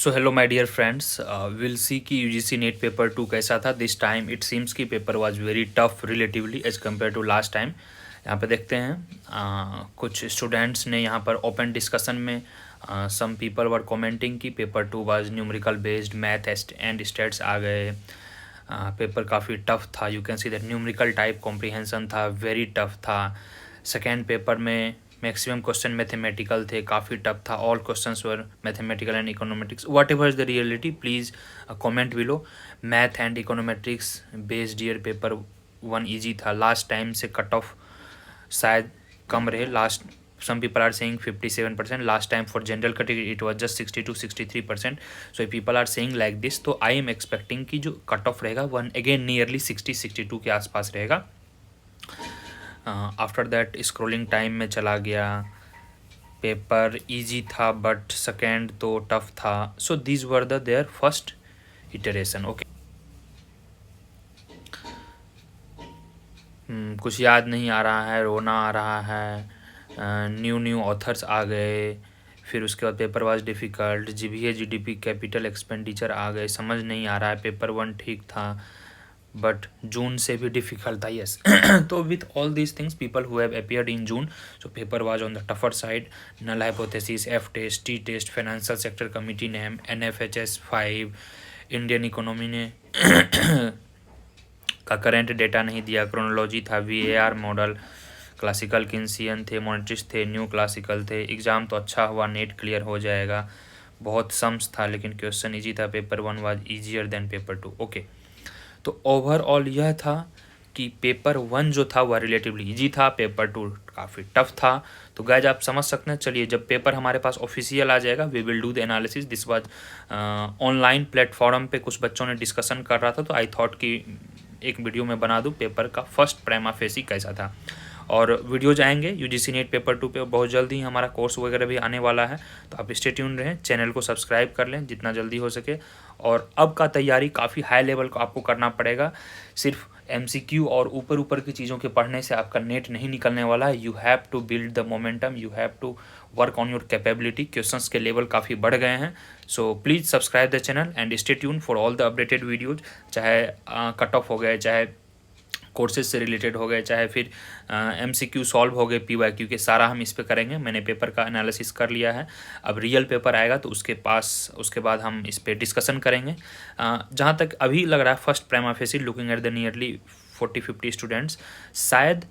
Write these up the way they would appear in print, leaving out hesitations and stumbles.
So hello my dear friends, will see कि UGC NET paper 2 कैसा था this time. It seems कि paper was very tough relatively as compare to last time. यहाँ पे देखते हैं कुछ स्टूडेंट्स ने यहाँ पर ओपन डिस्कशन में सम पीपल वर कमेंटिंग कि paper 2 was numerical based, math and states आ गए। पेपर काफ़ी टफ था। You can see that numerical type comprehension था, वेरी टफ था। सेकेंड पेपर में मैक्सिमम क्वेश्चन मैथमेटिकल थे, काफ़ी टफ था। All questions were mathematical and इकोनॉमेटिक्स। What ever is the reality please comment below. Math and econometrics based year paper 1 easy था। Last time से cut off शायद कम रहे। Last some people are saying 57%, last time for general category it was just 62-63%. so if people are saying like this तो I am expecting कि जो cut off रहेगा one again nearly 60-62 के आसपास रहेगा। आफ्टर दैट स्क्रोलिंग टाइम में चला गया। पेपर इजी था बट सेकेंड तो टफ था। So these were the there first iteration. Okay, कुछ याद नहीं आ रहा है, रोना आ रहा है। न्यू ऑथर्स आ गए। फिर उसके बाद paper was difficult. GBA GDP capital expenditure आ गए। समझ नहीं आ रहा है। पेपर 1 ठीक था बट जून से भी डिफ़िकल्ट था। यस तो with all these things people who have appeared in June, so paper was on the tougher side. Null hypothesis, F test, T test, financial sector committee name, NFHS 5, Indian economy ने का current data नहीं दिया। Chronology था, VAR model, classical Keynesian थे, मॉनिट्रिस्ट थे, new classical थे। Exam तो अच्छा हुआ, नेट क्लियर हो जाएगा। बहुत सम्स था लेकिन क्वेश्चन इजी था। Paper 1 was easier than paper 2। Okay, तो ओवरऑल यह था कि पेपर 1 जो था वह रिलेटिवली इजी था, पेपर 2 काफ़ी टफ था। तो गाइज आप समझ सकते हैं। चलिए जब पेपर हमारे पास ऑफिशियल आ जाएगा we will do the analysis. This was online platform पे कुछ बच्चों ने डिस्कशन कर रहा था तो आई थॉट कि एक वीडियो में बना दूँ पेपर का फर्स्ट प्राइमा फेसी कैसा था। और वीडियो जाएंगे यूजीसी नेट पेपर 2 पे बहुत जल्दी ही हमारा कोर्स वगैरह भी आने वाला है। तो आप स्टे ट्यून रहें, चैनल को सब्सक्राइब कर लें जितना जल्दी हो सके। और अब का तैयारी काफ़ी हाई लेवल को आपको करना पड़ेगा। सिर्फ MCQ और ऊपर की चीज़ों के पढ़ने से आपका नेट नहीं निकलने वाला है। You have to build the momentum, you have to work on your capability. Questions के लेवल काफ़ी बढ़ गए हैं। So please subscribe the channel and stay tune for all the updated videos. चाहे कट ऑफ हो गए, चाहे कोर्सेज से रिलेटेड हो गए, चाहे फिर MCQ सॉल्व हो गए, PYQ के, सारा हम इस पे करेंगे। मैंने पेपर का एनालिसिस कर लिया है। अब रियल पेपर आएगा तो उसके बाद हम इस पे डिस्कशन करेंगे। जहाँ तक अभी लग रहा है first prima facie looking at the nearly 40-50 students, शायद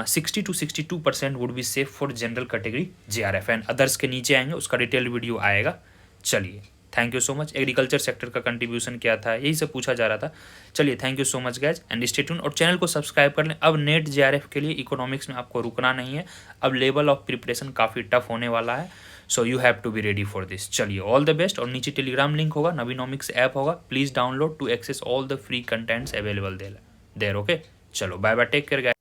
60-62% would be safe for general category JRF and others के नीचे आएंगे, उसका डिटेल वीडियो आएगा। चलिए thank you so much. Agriculture sector का कंट्रीब्यूशन क्या था यही सब पूछा जा रहा था। चलिए thank you so much guys and stay tune और चैनल को सब्सक्राइब कर लें। अब नेट JRF के लिए इकोनॉमिक्स में आपको रुकना नहीं है। अब लेवल ऑफ प्रिपरेशन काफ़ी टफ होने वाला है। So you have to be ready for this. चलिए ऑल द बेस्ट। और नीचे टेलीग्राम लिंक होगा, नवीनॉमिक्स ऐप होगा, please download to access all the free contents available there. Okay, चलो bye bye, take care guys.